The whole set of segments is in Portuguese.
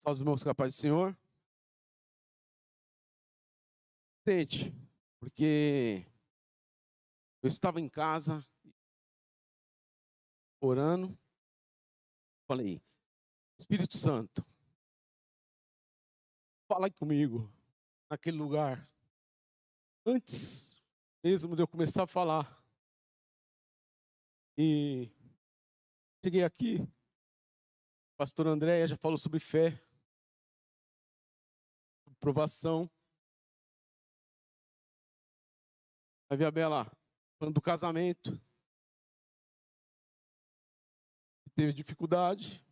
Aos irmãos capazes do Senhor. Gente, porque eu estava em casa, orando, falei, Espírito Santo, fala comigo, naquele lugar. Antes mesmo de eu começar a falar. E cheguei aqui, o pastor André já falou sobre fé, sobre provação. A Via Bela falando do casamento, que teve dificuldade,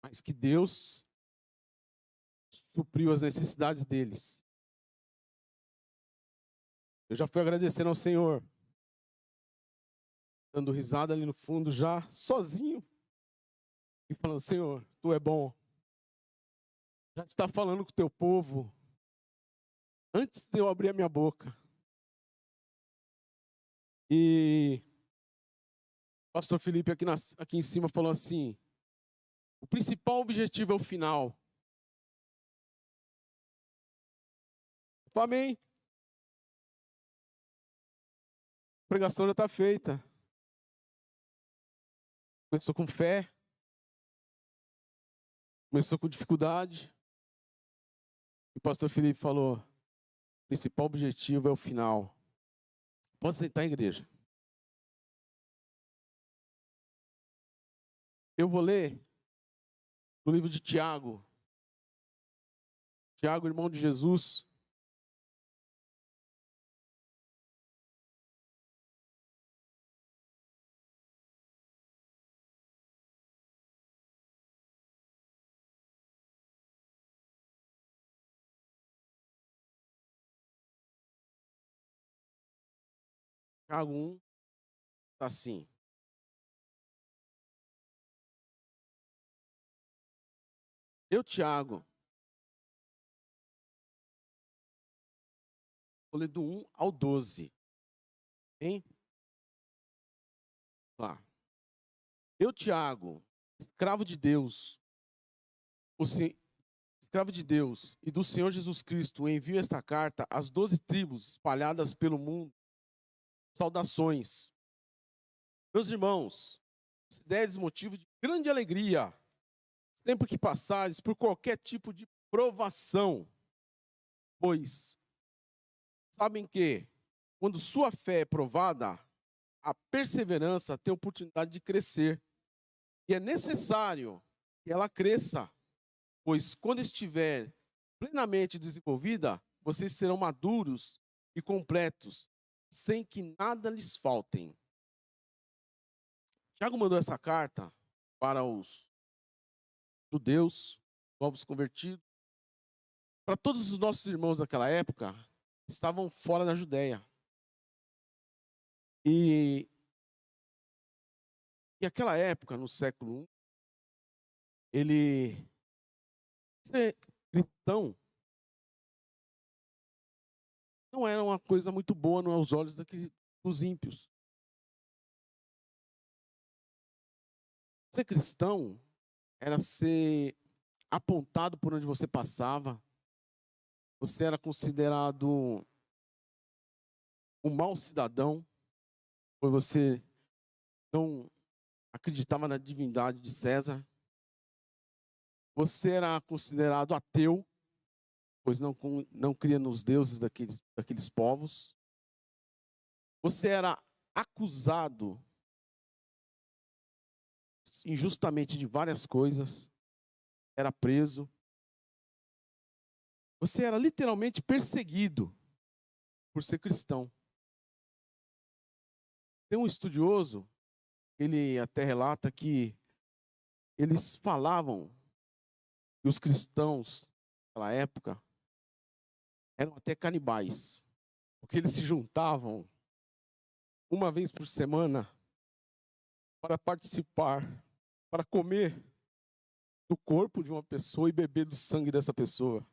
mas que Deus supriu as necessidades deles. Eu já fui agradecendo ao Senhor, dando risada ali no fundo, já sozinho, e falando, Senhor, Tu é bom. Já está falando com o Teu povo, antes de eu abrir a minha boca. E o pastor Felipe aqui em cima falou assim, o principal objetivo é o final. Amém. A pregação já está feita. Começou com fé. Começou com dificuldade. E o pastor Felipe falou, o principal objetivo é o final. Pode sentar, igreja. Eu vou ler no livro de Tiago. Tiago, irmão de Jesus. Tiago 1, está assim. Eu, Tiago, vou ler do 1 ao 12. Hein? Lá. Eu, Tiago, escravo de Deus, escravo de Deus e do Senhor Jesus Cristo, envio esta carta às 12 tribos espalhadas pelo mundo. Saudações. Meus irmãos, consideres motivo de grande alegria, sempre que passares por qualquer tipo de provação, pois sabem que, quando sua fé é provada, a perseverança tem a oportunidade de crescer. E é necessário que ela cresça, pois quando estiver plenamente desenvolvida, vocês serão maduros e completos, sem que nada lhes faltem. Tiago mandou essa carta para os judeus, novos convertidos, para todos os nossos irmãos daquela época, que estavam fora da Judéia. E naquela época, no século I, ser cristão não era uma coisa muito boa aos olhos dos ímpios. Ser cristão era ser apontado por onde você passava. Você era considerado um mau cidadão, pois você não acreditava na divindade de César. Você era considerado ateu, pois não cria nos deuses daqueles povos. Você era acusado injustamente de várias coisas, era preso. Você era literalmente perseguido por ser cristão. Tem um estudioso, ele até relata que eles falavam que os cristãos naquela época eram até canibais, porque eles se juntavam uma vez por semana para participar, para comer do corpo de uma pessoa e beber do sangue dessa pessoa.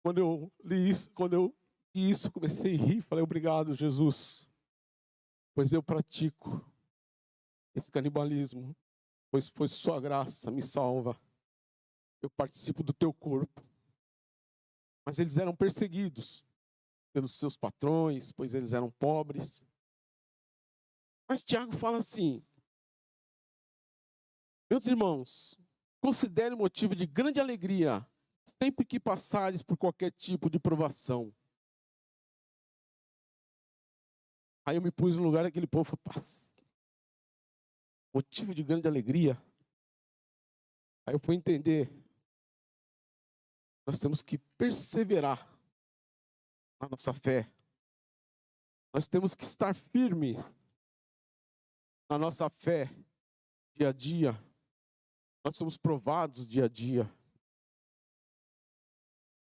Quando eu li isso, comecei a rir, falei, obrigado, Jesus, pois eu pratico esse canibalismo, pois sua graça me salva. eu participo do teu corpo. Mas eles eram perseguidos pelos seus patrões, pois eles eram pobres. Mas Tiago fala assim: meus irmãos, considere motivo de grande alegria sempre que passares por qualquer tipo de provação. Aí eu me pus no lugar daquele povo, motivo de grande alegria. Aí eu fui entender, nós temos que perseverar na nossa fé. Nós temos que estar firme na nossa fé, dia a dia. Nós somos provados dia a dia.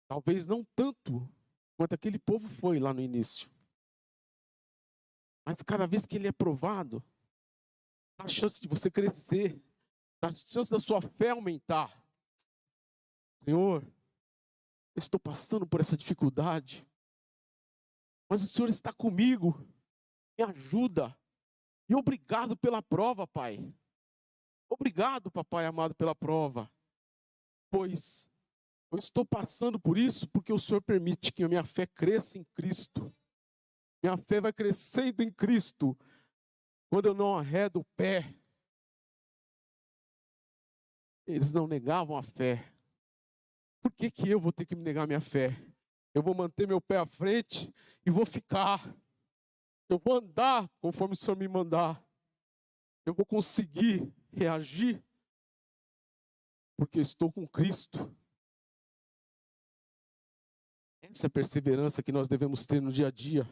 Talvez não tanto quanto aquele povo foi lá no início. Mas cada vez que ele é provado, dá a chance de você crescer, dá a chance da sua fé aumentar. Senhor, eu estou passando por essa dificuldade, mas o Senhor está comigo, me ajuda. E obrigado pela prova, Pai. Obrigado, Papai amado, pela prova. Pois eu estou passando por isso porque o Senhor permite que a minha fé cresça em Cristo. Minha fé vai crescendo em Cristo quando eu não arredo o pé. Eles não negavam a fé. Por que que eu vou ter que me negar a minha fé? Eu vou manter meu pé à frente e vou ficar. Eu vou andar conforme o Senhor me mandar. Eu vou conseguir reagir porque eu estou com Cristo. Essa é a perseverança que nós devemos ter no dia a dia.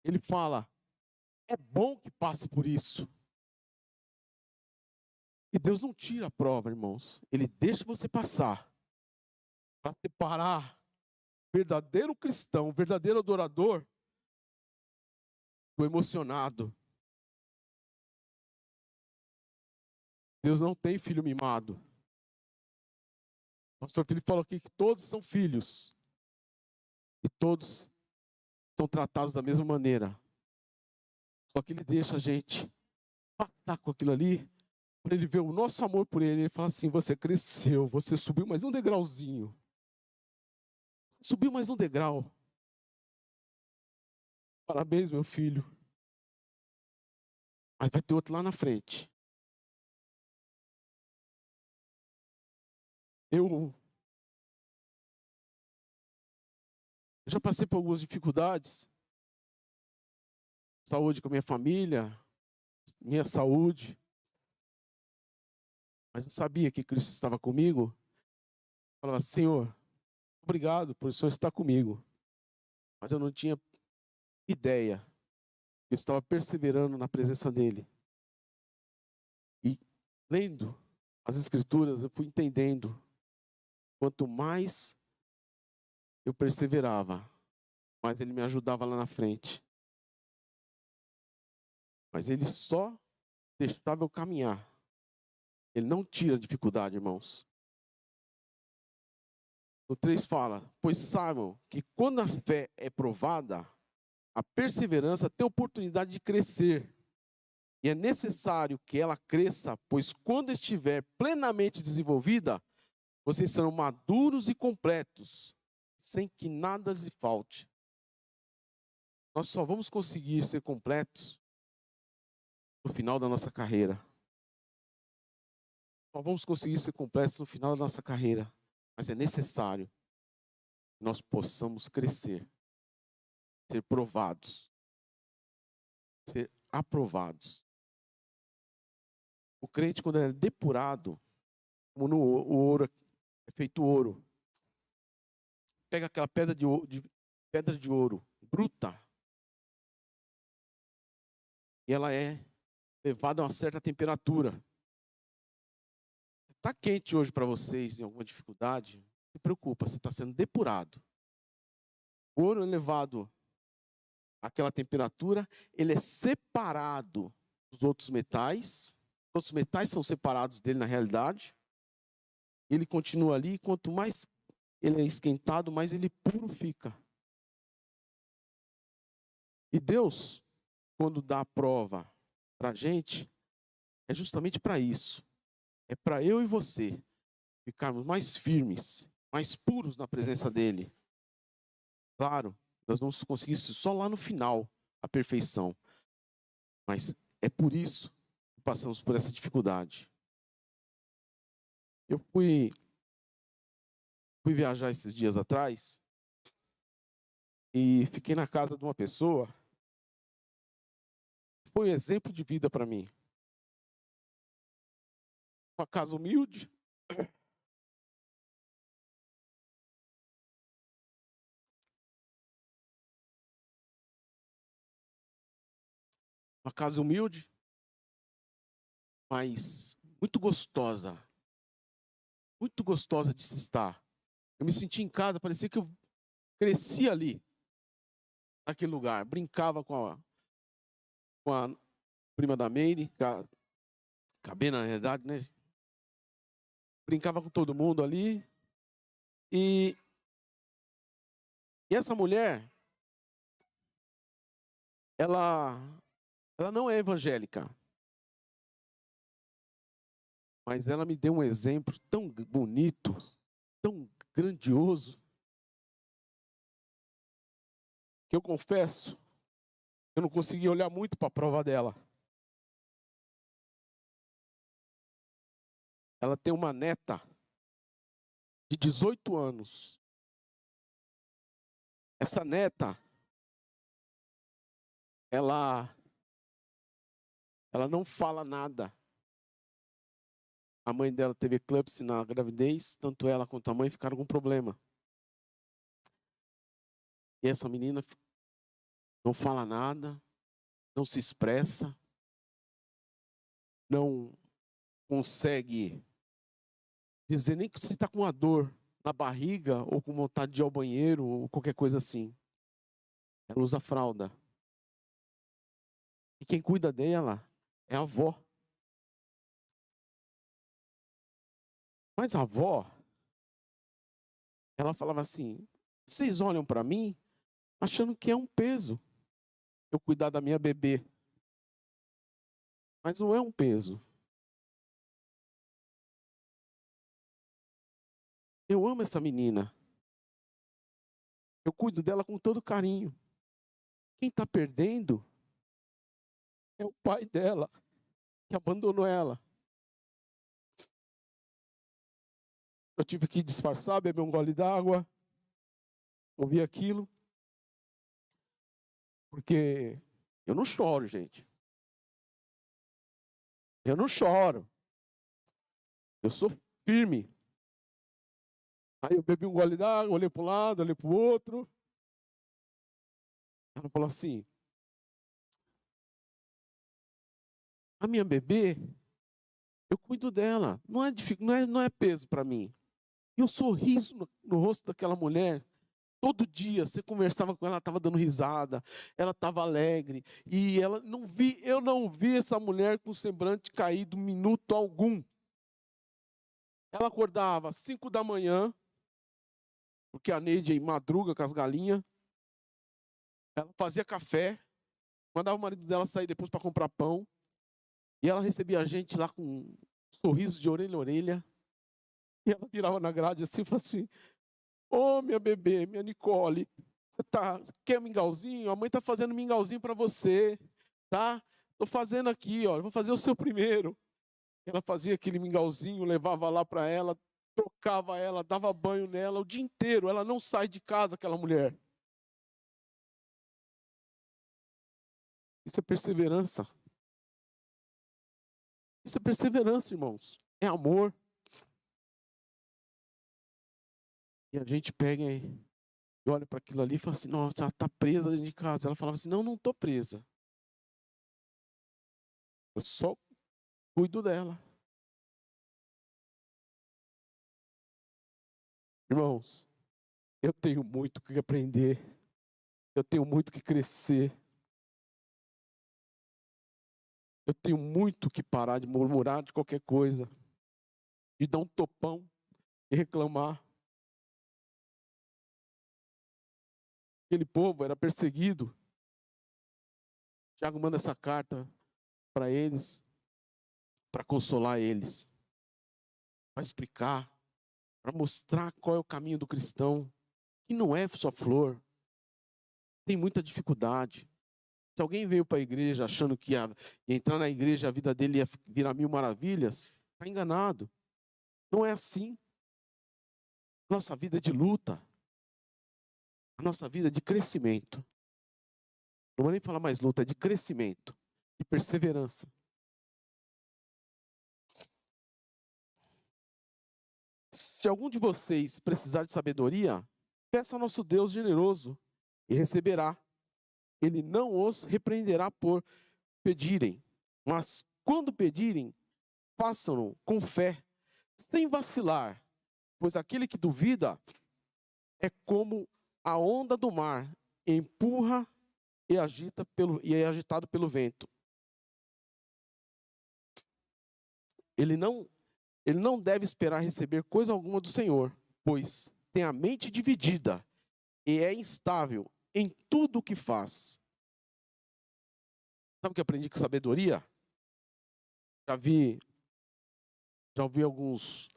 Ele fala, é bom que passe por isso. E Deus não tira a prova, irmãos. Ele deixa você passar para separar o verdadeiro cristão, o verdadeiro adorador do emocionado. Deus não tem filho mimado. O pastor Felipe falou aqui que todos são filhos. E todos são tratados da mesma maneira. Só que ele deixa a gente passar com aquilo ali, para ele ver o nosso amor por ele. Ele fala assim, você cresceu, você subiu mais um degrauzinho. Subiu mais um degrau. Parabéns, meu filho. Mas vai ter outro lá na frente. Eu já passei por algumas dificuldades. Saúde com a minha família, minha saúde. Mas eu sabia que Cristo estava comigo. Eu falava, Senhor, obrigado por o Senhor estar comigo. Mas eu não tinha ideia. Eu estava perseverando na presença dEle. E lendo as Escrituras, eu fui entendendo. Quanto mais eu perseverava, mais Ele me ajudava lá na frente. Mas Ele só deixava eu caminhar. Ele não tira a dificuldade, irmãos. O 3 fala, pois saibam que quando a fé é provada, a perseverança tem oportunidade de crescer. E é necessário que ela cresça, pois quando estiver plenamente desenvolvida, vocês serão maduros e completos, sem que nada lhes falte. Nós só vamos conseguir ser completos no final da nossa carreira. Só vamos conseguir ser completos no final da nossa carreira. Mas é necessário que nós possamos crescer, ser provados, ser aprovados. O crente, quando é depurado, como no o ouro é feito ouro, pega aquela pedra de ouro bruta, e ela é levada a uma certa temperatura. Está quente hoje para vocês, em alguma dificuldade, não se preocupa, você está sendo depurado. O ouro é levado àquela temperatura, ele é separado dos outros metais. Os outros metais são separados dele na realidade. Ele continua ali, e quanto mais ele é esquentado, mais ele puro fica. E Deus, quando dá a prova para a gente, é justamente para isso. é para eu e você ficarmos mais firmes, mais puros na presença dele. Claro, nós vamos conseguir isso só lá no final, a perfeição. Mas é por isso que passamos por essa dificuldade. Eu fui viajar esses dias atrás e fiquei na casa de uma pessoa. Foi um exemplo de vida para mim. Uma casa humilde. Uma casa humilde, mas muito gostosa. Muito gostosa de se estar. Eu me senti em casa, parecia que eu cresci ali, naquele lugar. Brincava com a prima da Meire, com a Bena, na realidade, né? Brincava com todo mundo ali. E essa mulher, ela não é evangélica. Mas ela me deu um exemplo tão bonito, tão grandioso, que eu confesso, eu não consegui olhar muito para a prova dela. Ela tem uma neta de 18 anos. Essa neta, ela não fala nada. A mãe dela teve eclâmpsia na gravidez, tanto ela quanto a mãe ficaram com problema. E essa menina não fala nada, não se expressa, não consegue dizer nem que você está com uma dor na barriga ou com vontade de ir ao banheiro ou qualquer coisa assim. Ela usa fralda. E quem cuida dela é a avó. Mas a avó, ela falava assim: vocês olham para mim achando que é um peso eu cuidar da minha bebê. Mas não é um peso. Eu amo essa menina. Eu cuido dela com todo carinho. Quem está perdendo é o pai dela, que abandonou ela. Eu tive que disfarçar, beber um gole d'água, ouvir aquilo. Porque eu não choro, gente. Eu não choro. Eu sou firme. Aí eu bebi um gole d'água, olhei para um lado, olhei para o outro. Ela falou assim: a minha bebê, eu cuido dela. Não é peso para mim. E o sorriso no rosto daquela mulher, todo dia você conversava com ela, ela estava dando risada, ela estava alegre. E eu não vi essa mulher com o semblante caído minuto algum. Ela acordava às 5 da manhã, porque a Neide madruga com as galinhas. Ela fazia café, mandava o marido dela sair depois para comprar pão. E ela recebia a gente lá com um sorriso de orelha a orelha. E ela virava na grade assim e falava assim: ô, minha bebê, minha Nicole, quer mingauzinho? A mãe está fazendo mingauzinho para você, tá? Estou fazendo aqui, ó, eu vou fazer o seu primeiro. Ela fazia aquele mingauzinho, levava lá para ela, trocava ela, dava banho nela o dia inteiro. Ela não sai de casa, aquela mulher. Isso é perseverança. Isso é perseverança, irmãos. É amor. E a gente pega e olha para aquilo ali e fala assim: nossa, ela está presa dentro de casa. Ela falava assim: não, não estou presa. Eu só cuido dela. Irmãos, eu tenho muito que aprender. Eu tenho muito que crescer. Eu tenho muito que parar de murmurar de qualquer coisa. E dar um topão e reclamar. Aquele povo era perseguido. Tiago manda essa carta para eles, para consolar eles. para explicar, para mostrar qual é o caminho do cristão, que não é só flor, tem muita dificuldade. Se alguém veio para a igreja achando que ia entrar na igreja, a vida dele ia virar mil maravilhas, está enganado. Não é assim. Nossa vida é de luta. A nossa vida é de crescimento. Não vou nem falar mais luta, é de crescimento, de perseverança. Se algum de vocês precisar de sabedoria, peça ao nosso Deus generoso e receberá. Ele não os repreenderá por pedirem, mas quando pedirem, façam-no com fé, sem vacilar, pois aquele que duvida é como a onda do mar, empurra e é agitado pelo vento. Ele não deve esperar receber coisa alguma do Senhor, pois tem a mente dividida e é instável em tudo o que faz. Sabe o que eu aprendi com sabedoria? Já ouvi alguns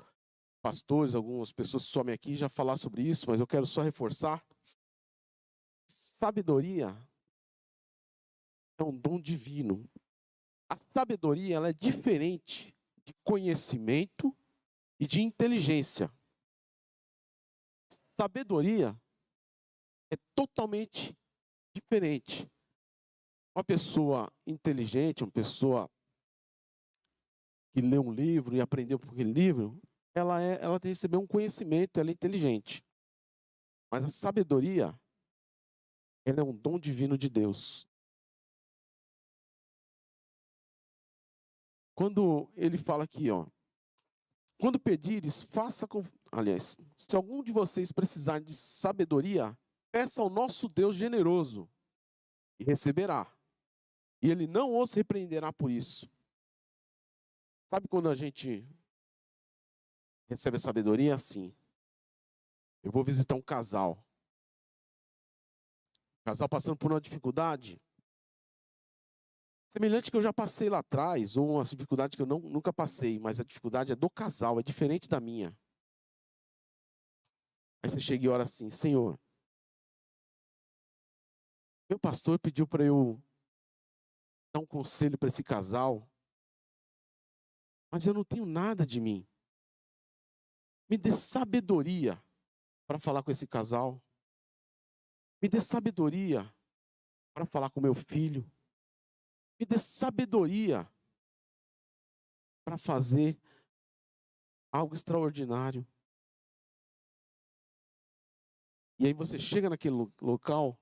pastores, algumas pessoas que somem aqui já falar sobre isso, mas eu quero só reforçar. Sabedoria é um dom divino. A sabedoria, ela é diferente de conhecimento e de inteligência. Sabedoria é totalmente diferente. Uma pessoa inteligente, uma pessoa que lê um livro e aprendeu por aquele livro, ela recebeu um conhecimento, ela é inteligente. Mas a sabedoria, ela é um dom divino de Deus. Quando ele fala aqui, quando pedires, faça com... Aliás, se algum de vocês precisar de sabedoria, peça ao nosso Deus generoso e receberá. E ele não os repreenderá por isso. Sabe quando a gente recebe a sabedoria? É assim. Eu vou visitar um casal. Casal passando por uma dificuldade semelhante que eu já passei lá atrás, ou uma dificuldade que eu nunca passei, mas a dificuldade é do casal, é diferente da minha. Aí você chega e ora assim: Senhor, meu pastor pediu para eu dar um conselho para esse casal, mas eu não tenho nada de mim. Me dê sabedoria para falar com esse casal. Me dê sabedoria para falar com meu filho. Me dê sabedoria para fazer algo extraordinário. E aí você chega naquele local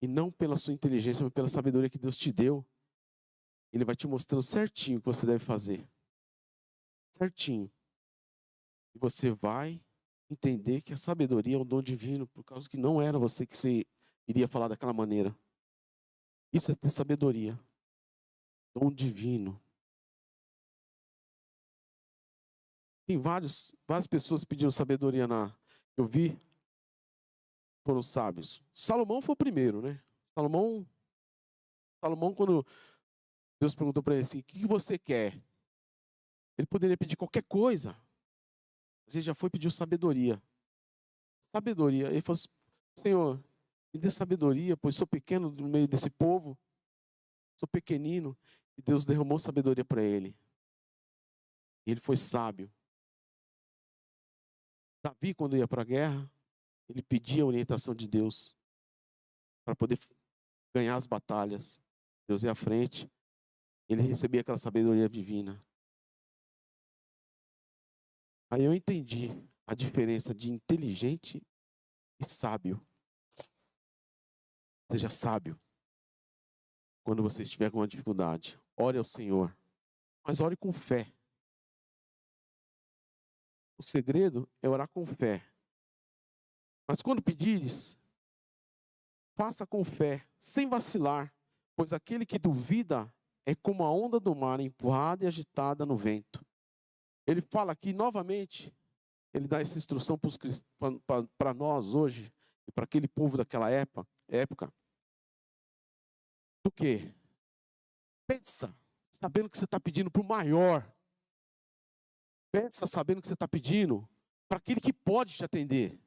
e não pela sua inteligência, mas pela sabedoria que Deus te deu, Ele vai te mostrando certinho o que você deve fazer. Certinho. E você vai entender que a sabedoria é um dom divino, por causa que não era você que você iria falar daquela maneira. Isso é ter sabedoria. Dom divino. Tem várias pessoas pedindo sabedoria eu vi, foram sábios. Salomão foi o primeiro, né? Salomão, quando Deus perguntou para ele assim: o que você quer? Ele poderia pedir qualquer coisa, mas ele já foi pedir sabedoria. Sabedoria. Ele falou assim: Senhor, me dê sabedoria, pois sou pequeno no meio desse povo, sou pequenino. E Deus derramou sabedoria para ele. E ele foi sábio. Davi, quando ia para a guerra, ele pedia a orientação de Deus para poder ganhar as batalhas. Deus ia à frente. Ele recebia aquela sabedoria divina. Aí eu entendi a diferença de inteligente e sábio. Seja sábio quando você estiver com uma dificuldade. Ore ao Senhor, mas ore com fé. O segredo é orar com fé. Mas quando pedires, faça com fé, sem vacilar, pois aquele que duvida é como a onda do mar empurrada e agitada no vento. Ele fala aqui novamente, ele dá essa instrução para nós hoje, e para aquele povo daquela época. Do quê? Pensa, sabendo que você está pedindo para o maior. Peça sabendo que você está pedindo para aquele que pode te atender.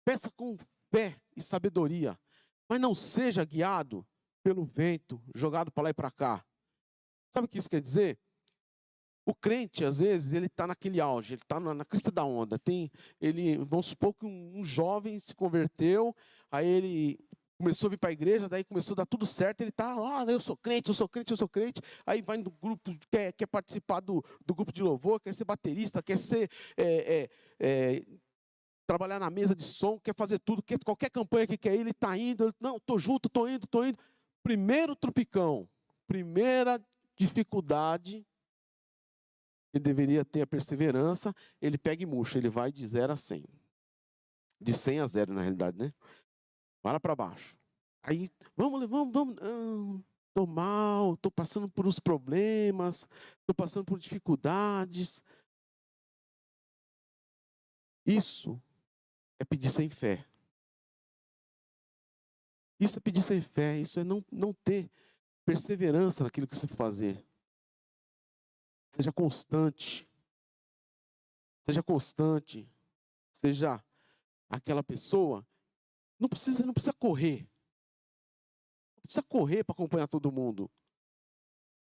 Peça com fé e sabedoria, mas não seja guiado pelo vento, jogado para lá e para cá. Sabe o que isso quer dizer? O crente, às vezes, ele está naquele auge, ele está na crista da onda. Vamos supor que um jovem se converteu, aí ele começou a vir para a igreja, daí começou a dar tudo certo, ele está lá, eu sou crente, eu sou crente, eu sou crente, aí vai no grupo, quer participar do grupo de louvor, quer ser baterista, quer ser trabalhar na mesa de som, quer fazer tudo, qualquer campanha que quer ir, ele está indo, não, estou junto, estou indo. Primeiro tropicão, primeira dificuldade, ele deveria ter a perseverança, ele pega e murcha, ele vai de 0 a 100. De 100 a 0, na realidade, né? Para baixo. Aí, vamos. Estou mal, estou passando por uns problemas, estou passando por dificuldades. Isso é pedir sem fé. Isso é pedir sem fé, isso é não ter perseverança naquilo que você for fazer. Seja constante. Seja constante. Seja aquela pessoa. Não precisa correr. Não precisa correr para acompanhar todo mundo.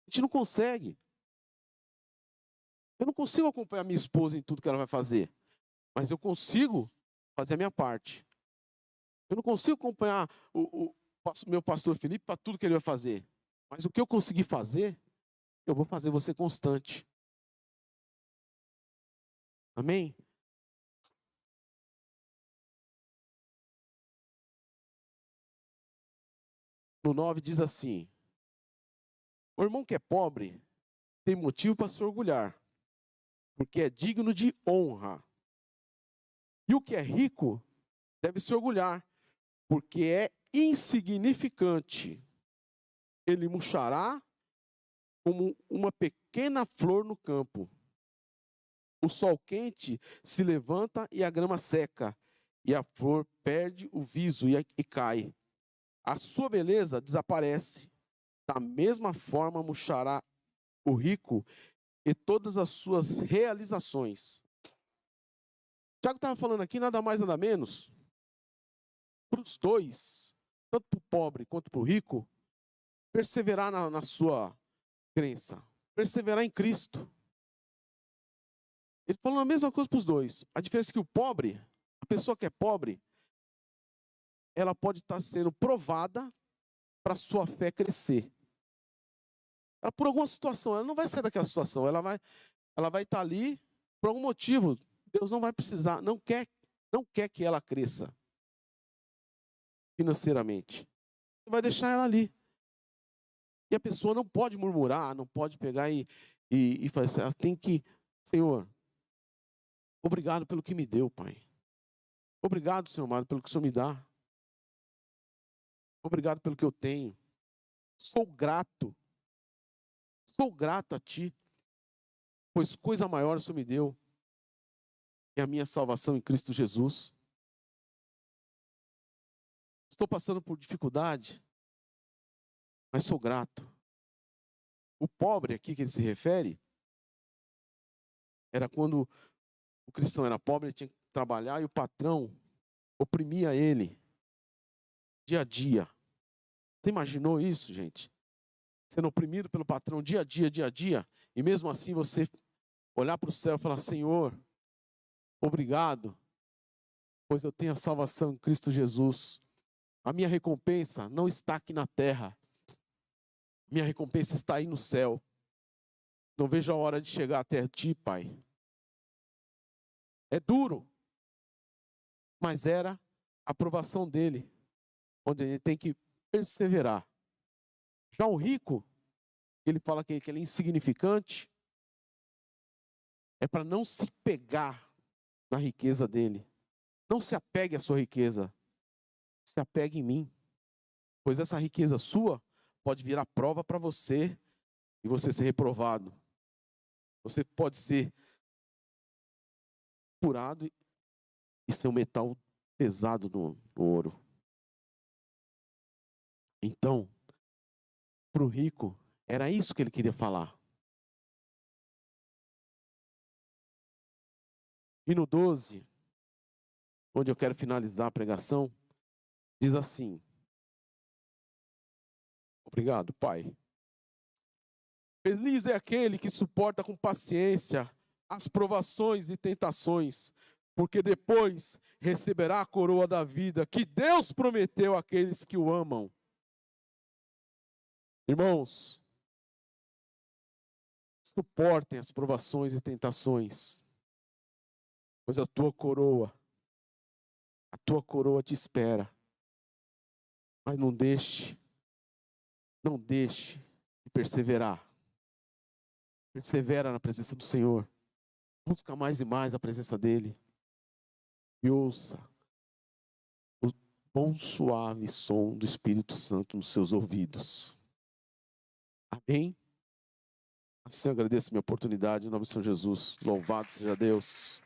A gente não consegue. Eu não consigo acompanhar minha esposa em tudo que ela vai fazer. Mas eu consigo fazer a minha parte. Eu não consigo acompanhar o meu pastor Felipe para tudo que ele vai fazer. Mas o que eu conseguir fazer, eu vou fazer você constante. Amém? No 9 diz assim: o irmão que é pobre tem motivo para se orgulhar, porque é digno de honra. E o que é rico deve se orgulhar, porque é insignificante. Ele murchará como uma pequena flor no campo. O sol quente se levanta e a grama seca, e a flor perde o viso e cai. A sua beleza desaparece. Da mesma forma murchará o rico e todas as suas realizações. Tiago estava falando aqui nada mais nada menos para os dois, tanto para o pobre quanto para o rico, perseverar na sua crença, perseverar em Cristo. Ele falou a mesma coisa para os dois. A diferença é que o pobre, a pessoa que é pobre, ela pode estar sendo provada para a sua fé crescer. Ela, por alguma situação, ela não vai sair daquela situação, ela vai estar ali por algum motivo. Deus não vai precisar, não quer que ela cresça financeiramente. Vai deixar ela ali. E a pessoa não pode murmurar, não pode pegar e fazer assim, ela tem que, Senhor, obrigado pelo que me deu, Pai. Obrigado, Senhor amado, pelo que o Senhor me dá. Obrigado pelo que eu tenho. Sou grato. Sou grato a Ti, pois coisa maior o Senhor me deu. É a minha salvação em Cristo Jesus. Estou passando por dificuldade, mas sou grato. O pobre aqui que ele se refere, era quando o cristão era pobre, ele tinha que trabalhar e o patrão oprimia ele dia a dia. Você imaginou isso, gente? Sendo oprimido pelo patrão dia a dia, e mesmo assim você olhar para o céu e falar, Senhor, obrigado, pois eu tenho a salvação em Cristo Jesus. A minha recompensa não está aqui na terra. Minha recompensa está aí no céu. Não vejo a hora de chegar até Ti, Pai. É duro, mas era a aprovação dele, onde ele tem que perseverar. Já o rico, ele fala que ele é insignificante, é para não se pegar na riqueza dele. Não se apegue à sua riqueza, se apegue em mim, pois essa riqueza sua pode virar prova para você e você ser reprovado. Você pode ser furado e ser um metal pesado no ouro. Então, para o rico, era isso que ele queria falar. E no 12, onde eu quero finalizar a pregação, diz assim: obrigado, Pai. Feliz é aquele que suporta com paciência as provações e tentações, porque depois receberá a coroa da vida que Deus prometeu àqueles que o amam. Irmãos, suportem as provações e tentações, pois a tua coroa te espera. Mas não deixe de perseverar. Persevera na presença do Senhor. Busca mais e mais a presença dEle. E ouça o bom, suave som do Espírito Santo nos seus ouvidos. Amém? Assim eu agradeço a minha oportunidade, em nome do Senhor Jesus. Louvado seja Deus.